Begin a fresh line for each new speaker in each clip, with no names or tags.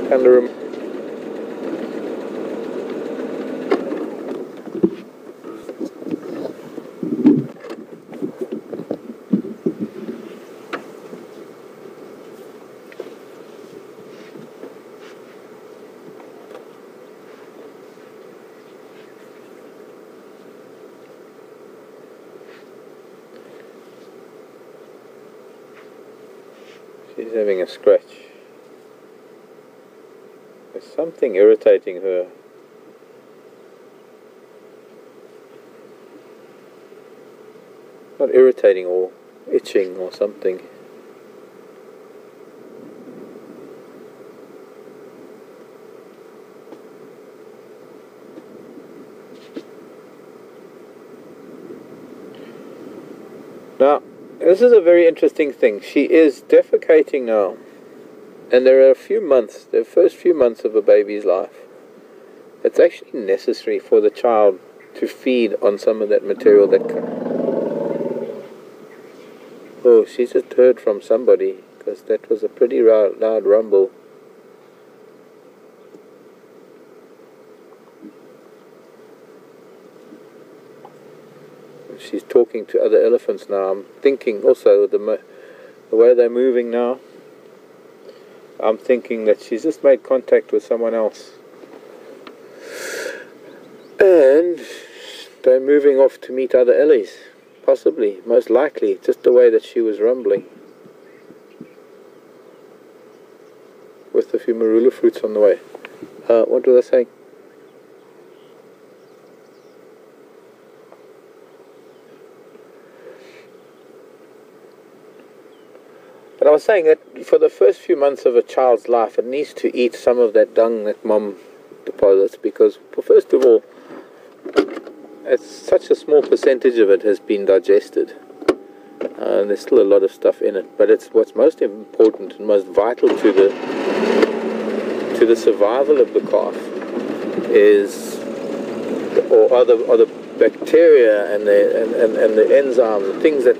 Kind of she's having a scratch. There's something irritating her. Not irritating, or itching or something. Now, this is a very interesting thing. She is defecating now. And there are a few months, the first few months of a baby's life, it's actually necessary for the child to feed on some of that material that Oh, she just heard from somebody, because that was a pretty loud rumble. She's talking to other elephants now. I'm thinking also the way they're moving now, I'm thinking that she's just made contact with someone else. And they're moving off to meet other ellies. Possibly, most likely, just the way that she was rumbling. With a few marula fruits on the way. What was I saying? But I was saying that for the first few months of a child's life, it needs to eat some of that dung that mom deposits, because, first of all, it's such a small percentage of it has been digested. And there's still a lot of stuff in it, but it's what's most important and most vital to the survival of the calf is, are the bacteria and the enzymes, the things that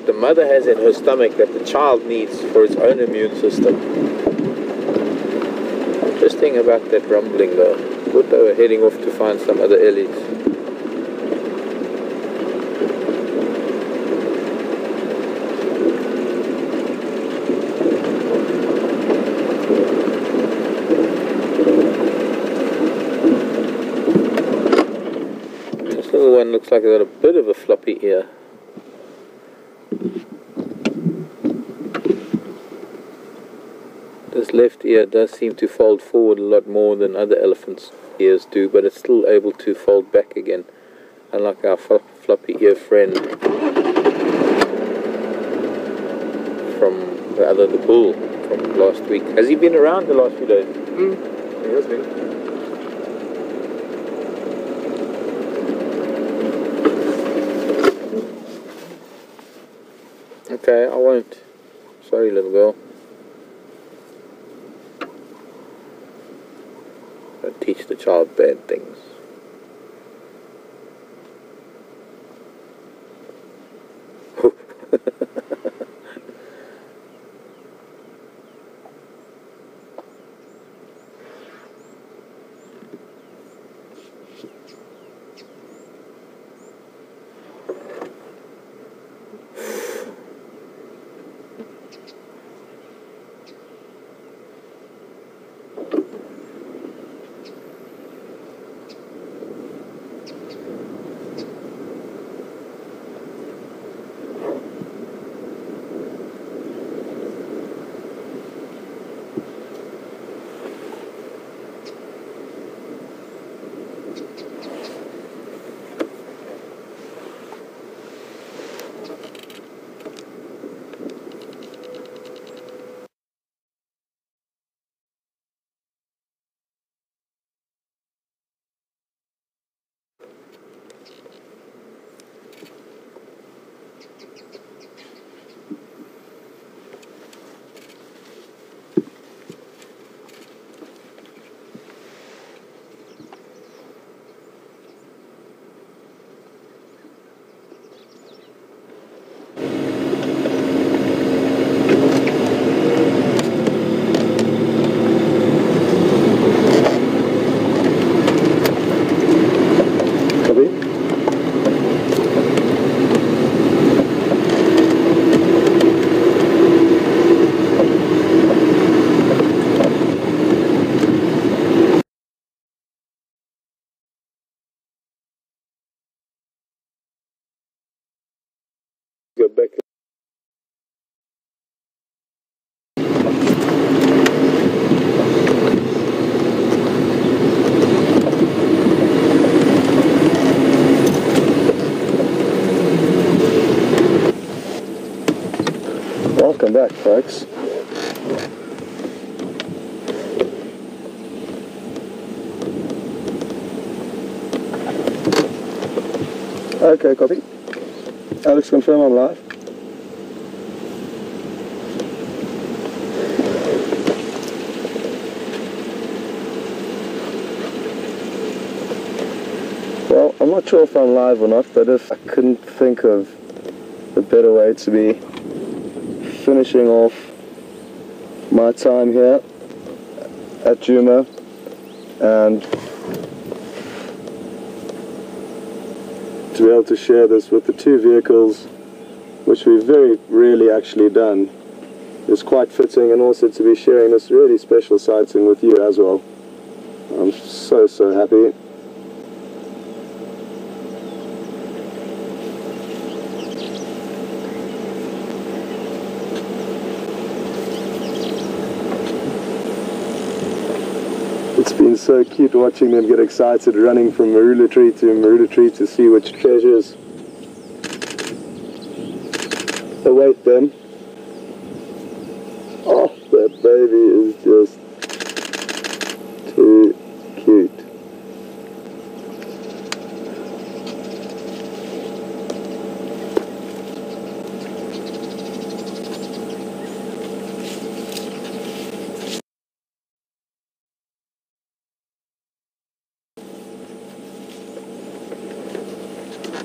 the mother has in her stomach that the child needs for its own immune system. Interesting about that rumbling though. Good, they were heading off to find some other ellies. This little one looks like it's got a bit of a floppy ear. This left ear does seem to fold forward a lot more than other elephants' ears do, but it's still able to fold back again, unlike our floppy ear friend from the bull from last week. Has he been around the last few days? He has been. Okay, I won't. Sorry, little girl. Don't teach the child bad things.
Welcome back, folks. Okay, copy. Alex, confirm I'm live. Well, I'm not sure if I'm live or not, but if I couldn't think of a better way to be finishing off my time here at Juma and to be able to share this with the two vehicles, which we've very rarely actually done, is quite fitting, and also to be sharing this really special sighting with you as well. I'm so happy. It's been so cute watching them get excited, running from marula tree to see which treasures await them. Oh, that baby is just too cute.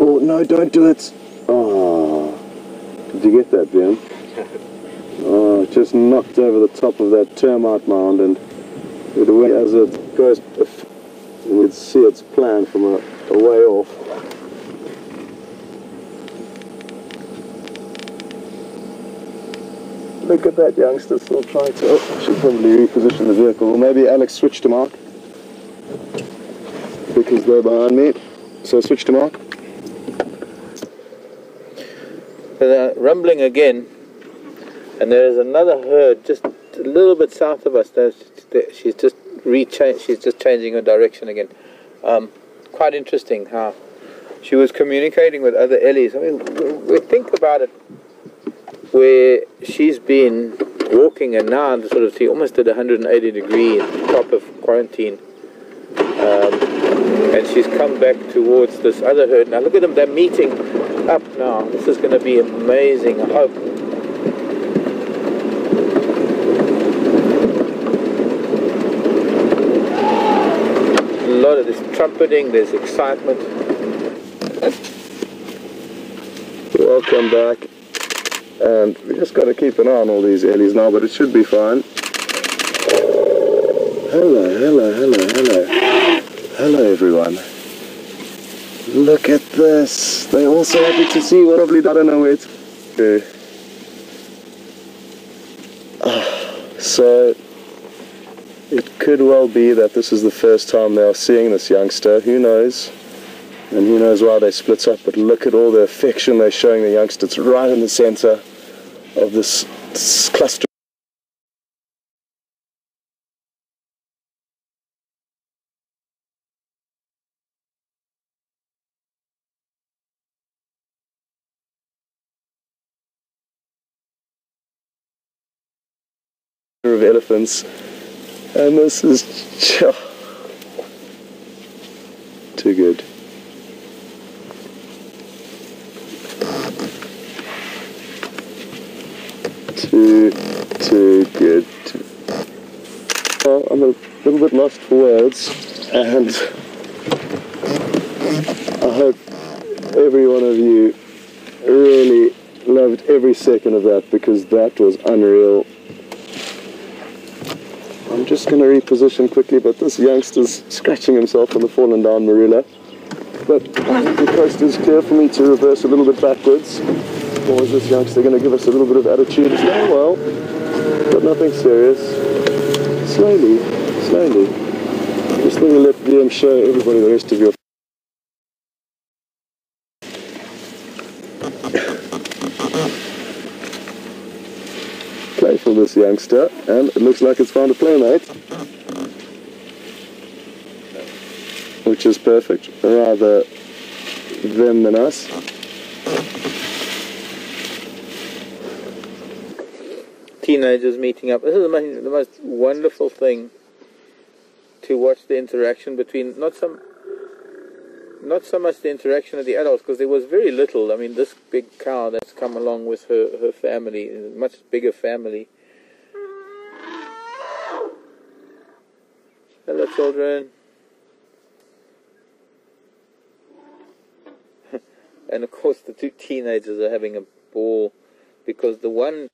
Oh, no, don't do it. Oh, did you get that, Ben? Oh, just knocked over the top of that termite mound, and it went as it goes, you can see its plan from a way off. Look at that youngster still trying to, I should probably reposition the vehicle. Or maybe Alex switch to Mark, because they're behind me. So switch to Mark.
They're rumbling again, and there is another herd just a little bit south of us. She's just changing her direction again. Quite interesting how she was communicating with other ellies. I mean, we think about it, where she's been walking, and now sort of she almost did 180 degree top of quarantine, and she's come back towards this other herd. Now look at them, they're meeting up now. This is going to be amazing, I hope. A lot of this trumpeting, there's excitement.
Welcome back. And we just got to keep an eye on all these ellies now, but it should be fine. Hello everyone. Look at this. They're also happy to see what probably I don't know where it's so it could well be that this is the first time they are seeing this youngster. Who knows? And who knows why they split up, but look at all the affection they're showing the youngster. It's right in the center of this cluster of elephants, and this is too good. Too good. Well, I'm a little bit lost for words, and I hope every one of you really loved every second of that, because that was unreal. I'm just going to reposition quickly, but this youngster's scratching himself on the fallen down marula. But the coast is clear for me to reverse a little bit backwards. Or is this youngster going to give us a little bit of attitude? Oh well, but nothing serious. Slowly. Just going to let DM show everybody the rest of your... playful, this youngster, and it looks like it's found a playmate, which is perfect. Rather them than us.
Teenagers meeting up. This is the most wonderful thing to watch, the interaction between, not so much the interaction of the adults, because there was very little. I mean, this big cow that's come along with her family, a much bigger family. Hello, children. And of course the two teenagers are having a ball, because the one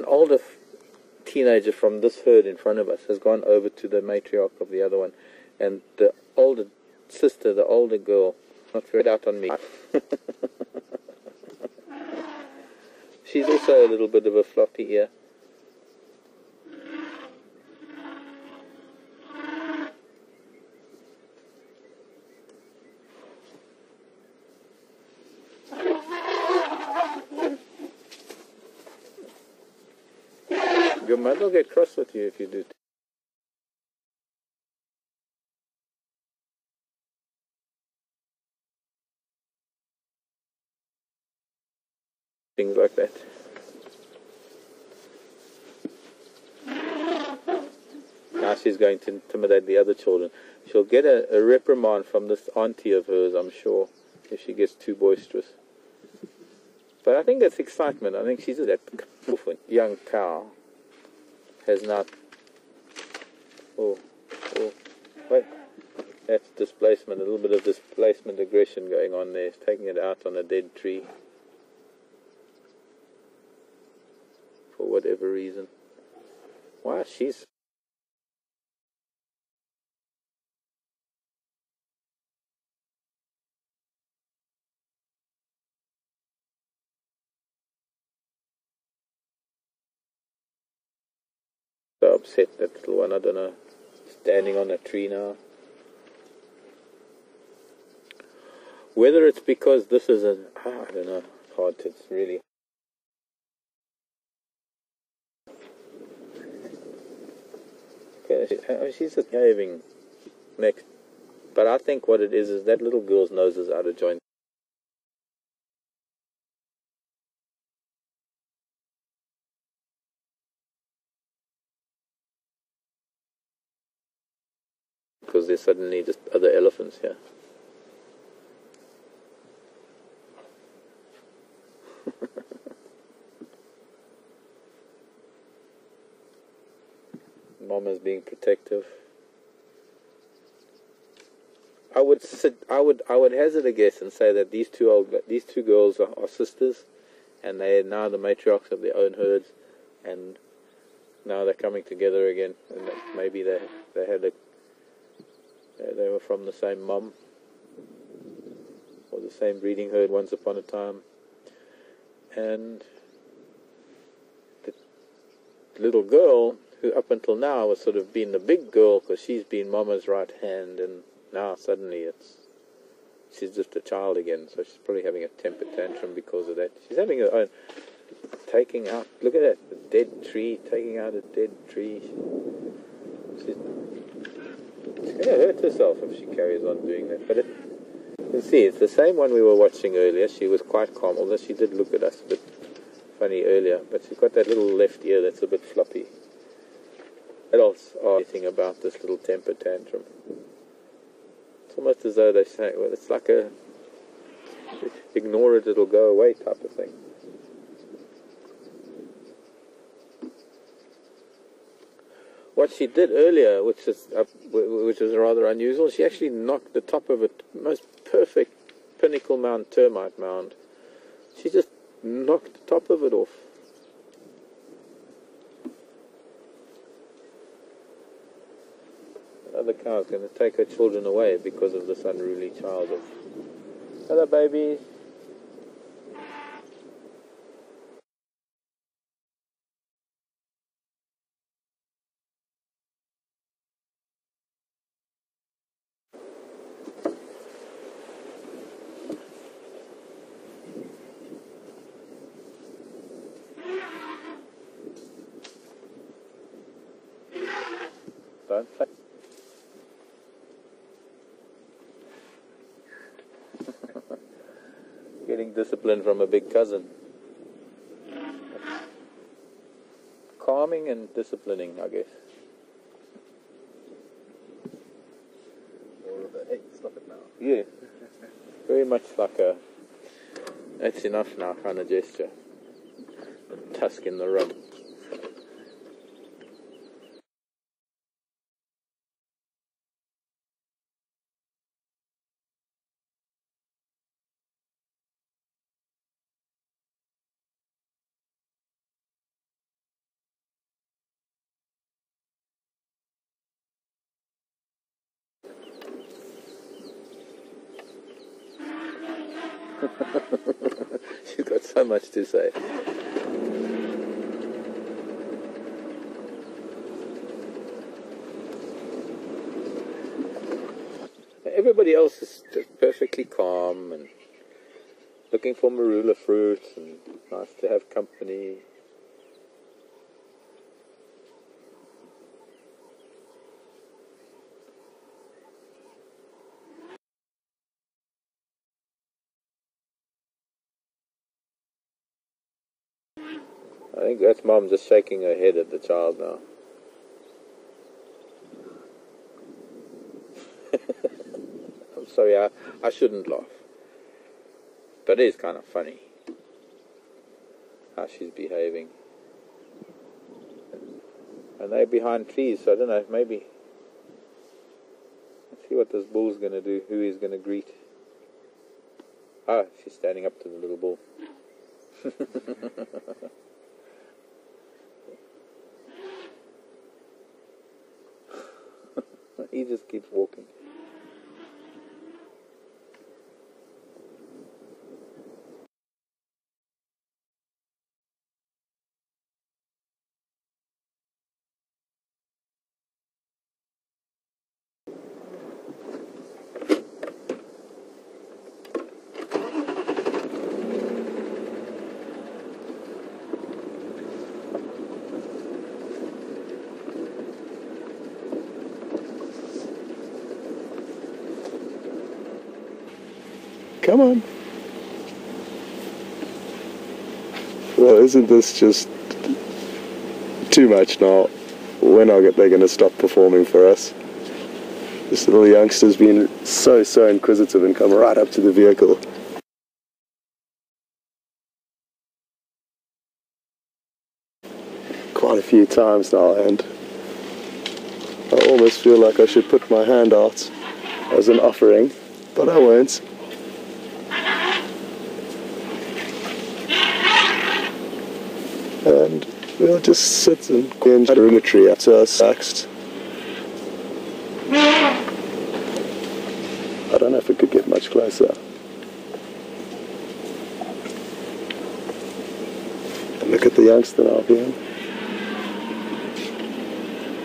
older teenager from this herd in front of us has gone over to the matriarch of the other one, and the older sister, the older girl, not very out on me. She's also a little bit of a floppy ear. Your mother will get cross with you if you do things like that. Now she's going to intimidate the other children. She'll get a reprimand from this auntie of hers, I'm sure, if she gets too boisterous. But I think that's excitement. I think she's that young cow has not... Oh, wait. That's displacement, a little bit of displacement aggression going on there. It's taking it out on a dead tree. For whatever reason. Wow, she's... so upset, that little one, I don't know. Standing on a tree now. Whether it's because this is I don't know, it's hard to, it's really... Okay, she's just behaving next. But I think what it is that little girl's nose is out of joint. Because there's suddenly just other elephants here. Mama's being protective. I would hazard a guess and say that these two girls are sisters, and they are now the matriarchs of their own herds, and now they're coming together again, and maybe they were from the same mum or the same breeding herd once upon a time, and the little girl, who up until now was sort of been the big girl because she's been Mama's right hand, and now suddenly she's just a child again, so she's probably having a temper tantrum because of that. She's having her own, taking out, look at that, the dead tree, taking out a dead tree. She's going to hurt herself if she carries on doing that. But you can see, it's the same one we were watching earlier. She was quite calm, although she did look at us a bit funny earlier, but she's got that little left ear that's a bit floppy. Adults are anything about this little temper tantrum. It's almost as though they say, well, it's like a ignore it, it'll go away type of thing. What she did earlier, which was rather unusual, she actually knocked the top of it, most perfect pinnacle mound, termite mound. She just knocked the top of it off. The cow's going to take her children away because of this unruly child of... Hello, babies. Don't play. Getting discipline from a big cousin. Calming and disciplining, I guess.
More of a, hey, stop it now.
Yeah. Very much like a that's enough now kind of gesture. A tusk in the rug. She's got so much to say. Everybody else is perfectly calm and looking for marula fruit and nice to have company. I think that's Mom just shaking her head at the child now. I'm sorry, I shouldn't laugh. But it is kind of funny how she's behaving. And they're behind trees, so I don't know, maybe. Let's see what this bull's going to do, who he's going to greet. Ah, she's standing up to the little bull. He just keeps walking.
Come on. Well, isn't this just too much now? When are they going to stop performing for us? This little youngster's been so inquisitive and come right up to the vehicle. Quite a few times now, and I almost feel like I should put my hand out as an offering, but I won't. And we'll just sit and enjoy the perimetry up to us next. I don't know if it could get much closer. And look at the youngster now here.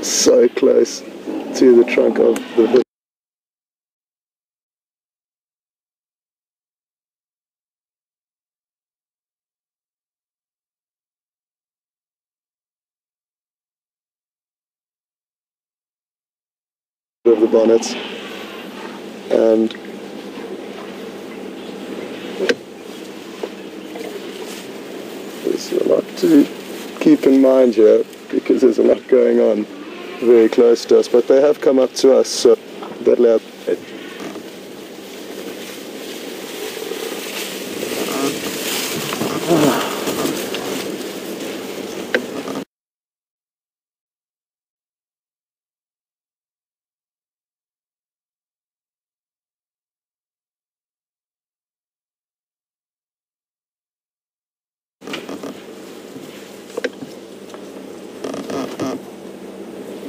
So close to the trunk of the hood. Of the bonnet, and there's a lot to keep in mind here because there's a lot going on very close to us, but they have come up to us, so that'll help.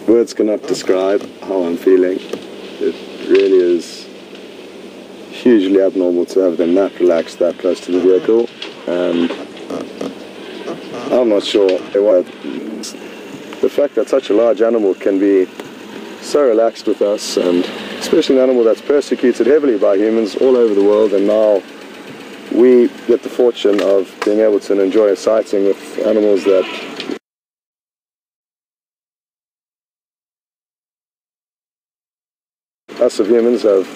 Words cannot describe how I'm feeling. It really is hugely abnormal to have them that relaxed that close to the vehicle, and I'm not sure why. The fact that such a large animal can be so relaxed with us, and especially an animal that's persecuted heavily by humans all over the world, and now we get the fortune of being able to enjoy a sighting with animals that us of humans have,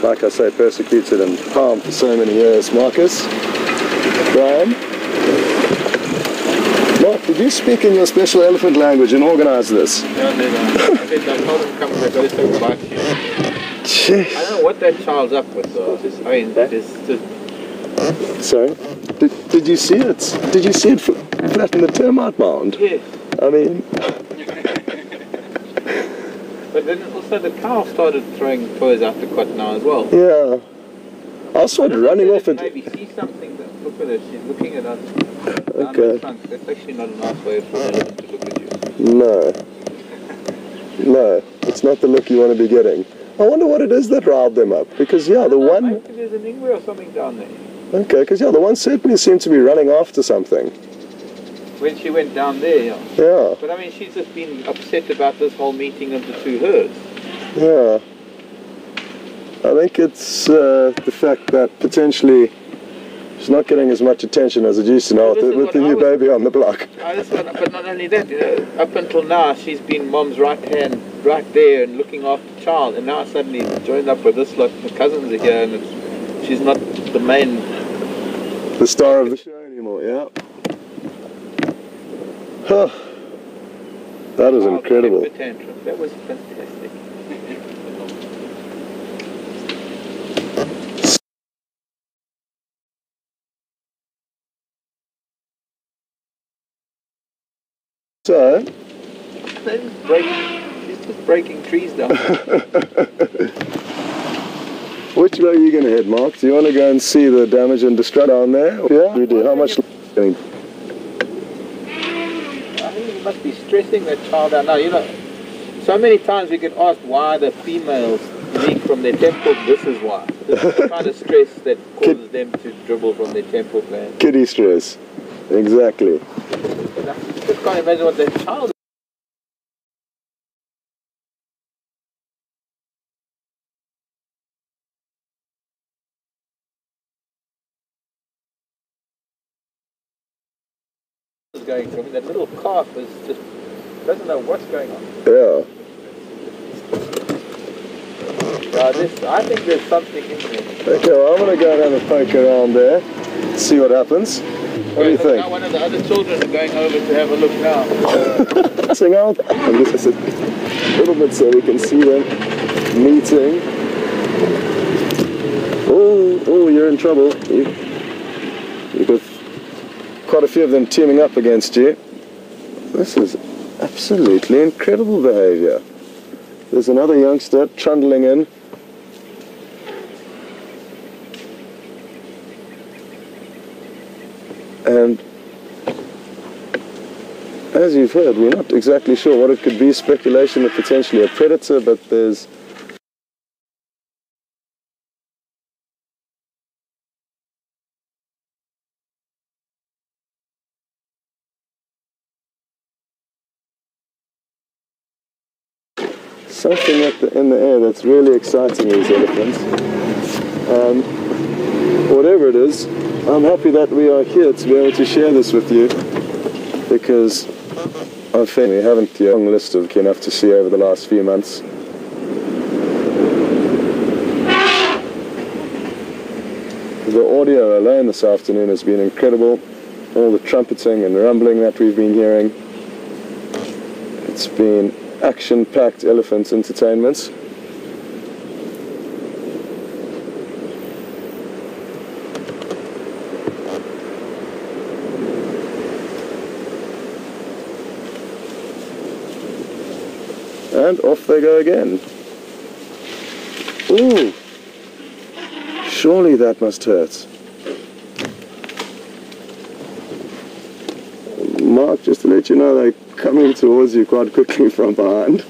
like I say, persecuted and harmed for so many years. Marcus, Brian, Mark, did you speak in your special elephant language and organize this?
No, never. I told him come back, I just took a bite.
Jeez.
I don't know what that child's up with though. I mean, that is just...
Sorry? Did you see it? Did you see it flatten the termite mound?
Yes.
I mean...
But then also the cow started throwing toys out the cot now as well.
Yeah. I saw it running off it.
Maybe see something that, look at her, she's looking at us.
Okay.
That's actually not a nice way for an elephant to look at you.
No. No, it's not the look you want to be getting. I wonder what it is that riled them up. Because, yeah, the one...
Maybe there's an ingwe or something down there.
Okay, because, yeah, the one certainly seemed to be running after something.
When she went down there, yeah.
Yeah.
But I mean, she's just been upset about this whole meeting of the two herds.
Yeah. I think it's the fact that potentially she's not getting as much attention as it used to now with the new baby on the block.
But not only that, you know, up until now she's been mom's right hand, right there, and looking after the child, and now suddenly joined up with this lot. The cousins are here, and she's not the main...
The star of the show anymore, yeah. Huh. That was incredible.
That was fantastic.
So?
She's just breaking trees down.
Which way are you going to head, Mark? Do you want to go and see the damage and distress down there? Yeah, we do. How much?
I think you must be stressing that child out now. You know, so many times we get asked why the females leak from their temple. This is why. This is the kind of stress that causes them to dribble from their temple gland.
Kiddie stress. Exactly.
I just can't imagine what that child is going through. I mean, that little calf is just doesn't know what's going on.
Yeah.
I think there's something in there.
Okay, well, I'm going to go and have a poke around there, see what happens. What do you think?
Now one of the other children are going over to have a look now.
Sing out. I'm just a little bit so we can see them meeting. Oh, you're in trouble. You've got quite a few of them teaming up against you. This is absolutely incredible behavior. There's another youngster trundling in. And as you've heard, we're not exactly sure what it could be. Speculation of potentially a predator, but there's something in the air that's really exciting these elephants. Whatever it is, I'm happy that we are here to be able to share this with you, because I think we haven't a long list of enough to see over the last few months. The audio alone this afternoon has been incredible. All the trumpeting and rumbling that we've been hearing. It's been action-packed elephant entertainment. And off they go again. Ooh! Surely that must hurt. Mark, just to let you know, they're coming towards you quite quickly from behind.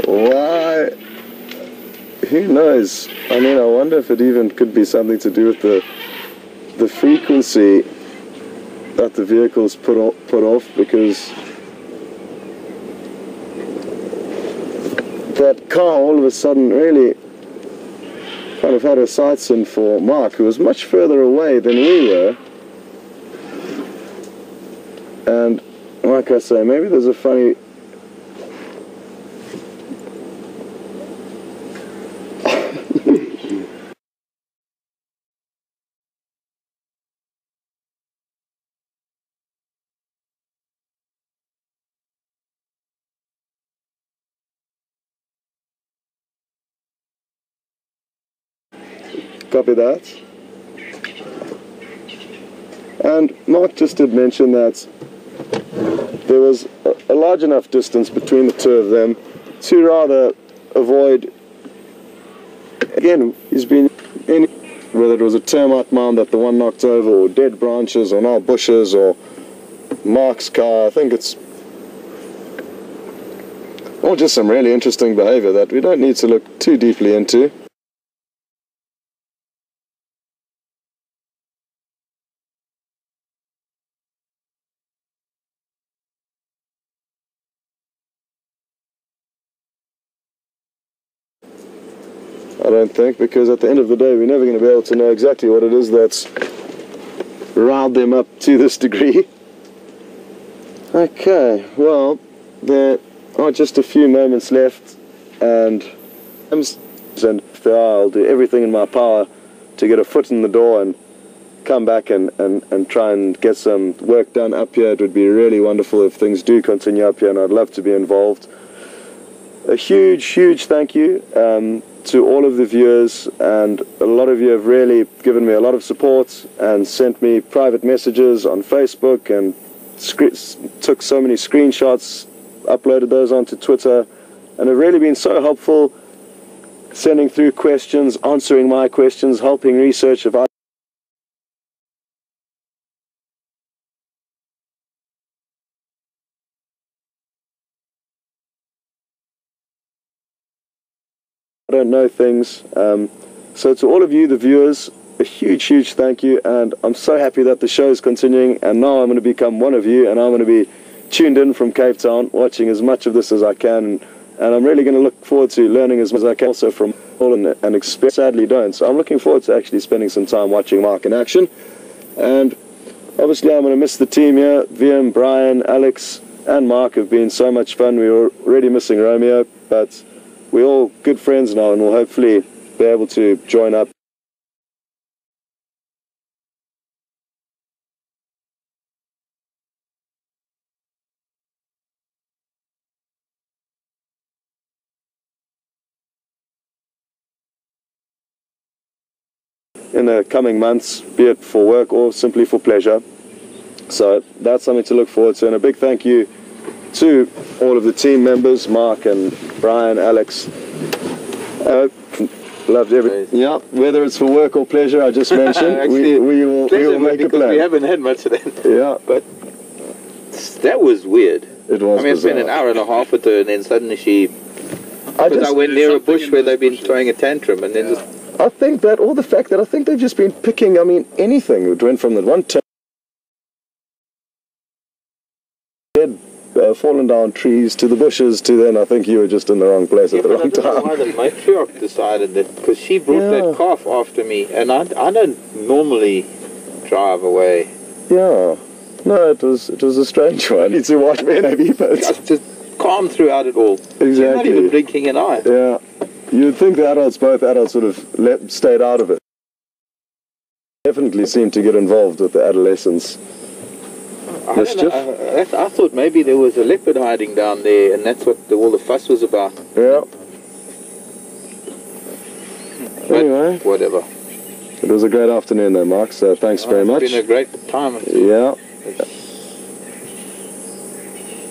Why? Who knows? I mean, I wonder if it even could be something to do with the frequency that the vehicles put off, because that car all of a sudden really kind of had her sights in for Mark, who was much further away than we were, and like I say, maybe there's a funny... Copy that. And Mark just did mention that there was a large enough distance between the two of them to rather avoid, again, he's been in, whether it was a termite mound that the one knocked over, or dead branches, or now bushes, or Mark's car. I think it's all just some really interesting behavior that we don't need to look too deeply into. I don't think, because at the end of the day we're never going to be able to know exactly what it is that's riled them up to this degree. Okay, well, there are just a few moments left, and I'll do everything in my power to get a foot in the door and come back and try and get some work done up here. It would be really wonderful if things do continue up here, and I'd love to be involved. A huge thank you to all of the viewers, and a lot of you have really given me a lot of support and sent me private messages on Facebook, and took so many screenshots, uploaded those onto Twitter, and have really been so helpful, sending through questions, answering my questions, helping research about I don't know things. So to all of you, the viewers, a huge thank you, and I'm so happy that the show is continuing, and now I'm going to become one of you, and I'm going to be tuned in from Cape Town, watching as much of this as I can, and I'm really going to look forward to learning as much as I can also from all and experience. Sadly don't, so I'm looking forward to actually spending some time watching Mark in action. And obviously I'm going to miss the team here. VM, Brian, Alex and Mark have been so much fun. We were already missing Romeo, but we're all good friends now, and we'll hopefully be able to join up. In the coming months, be it for work or simply for pleasure. So that's something to look forward to, and a big thank you to all of the team members, Mark and Brian, Alex. Loved everything. Yeah, whether it's for work or pleasure, I just mentioned.
Actually,
we will make a plan.
We haven't had much of that.
Yeah,
but that was weird.
It was.
I mean, I spent an hour and a half with her, and then suddenly I went near a bush where they've been throwing a tantrum, and then just.
I think that, or the fact that I think they've just been picking, I mean, anything. It went from the one dead, fallen down trees to the bushes to then I think you were just in the wrong place at the wrong time. I don't know why the
matriarch decided that, because she brought that calf after me, and I don't normally drive away.
Yeah. No, it was a strange one. It's a white maybe, but
just calm throughout it all.
Exactly.
She's not even blinking an eye.
Yeah. You'd think both adults sort of stayed out of it. Definitely seemed to get involved with the adolescents. Mischief.
I thought maybe there was a leopard hiding down there, and that's what all the fuss was about.
Yeah.
But
anyway,
whatever.
It was a great afternoon though, Mark, so thanks very much.
It's been a great time.
Yeah.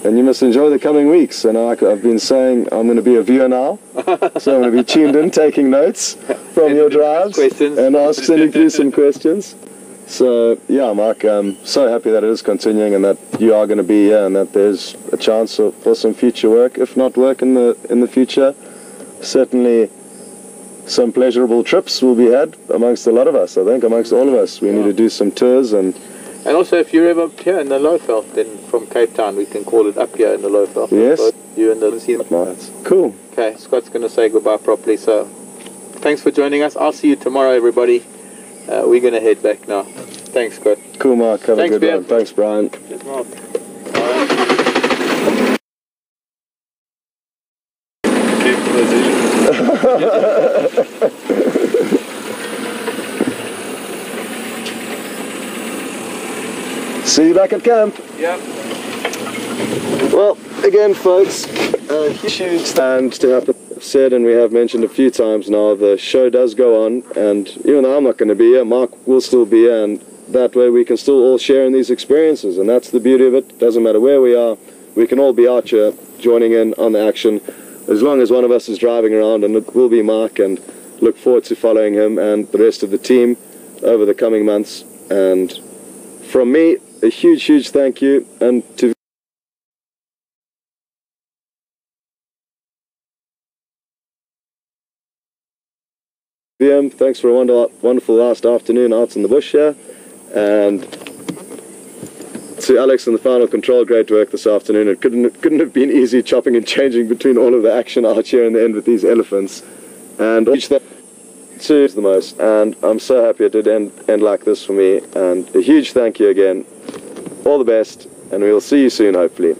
And you must enjoy the coming weeks. And I've been saying I'm going to be a viewer now, so I'm going to be tuned in, taking notes from your drives, and sending through some questions. So yeah, Mark, I'm so happy that it is continuing, and that you are going to be here, and that there's a chance for some future work, if not work in the future. Certainly, some pleasurable trips will be had amongst a lot of us. I think amongst all of us, we need to do some tours and.
And also, if you're ever up here in the Lowveld, then from Cape Town, we can call it up here in the Lowveld.
Yes.
So you and the
That's cool.
Okay, Scott's going to say goodbye properly. So, thanks for joining us. I'll see you tomorrow, everybody. We're going to head back now. Thanks, Scott.
Cool, Mark. Have a good
Ben.
one. Thanks, Brian.
Cheers, Mark.
See you back at camp.
Yeah.
Well, again, folks, huge and to have said, and we have mentioned a few times now, the show does go on, and even though I'm not going to be here, Mark will still be here, and that way we can still all share in these experiences, and that's the beauty of it. Doesn't matter where we are, we can all be out here joining in on the action, as long as one of us is driving around, and it will be Mark, and look forward to following him and the rest of the team over the coming months. And from me, a huge thank you, and to PM, thanks for a wonderful last afternoon out in the bush here, and to Alex and the final control, great work this afternoon. It couldn't have been easy chopping and changing between all of the action out here in the end with these elephants, and each that to the most, and I'm so happy it did end like this for me, and a huge thank you again. All the best, and we'll see you soon, hopefully.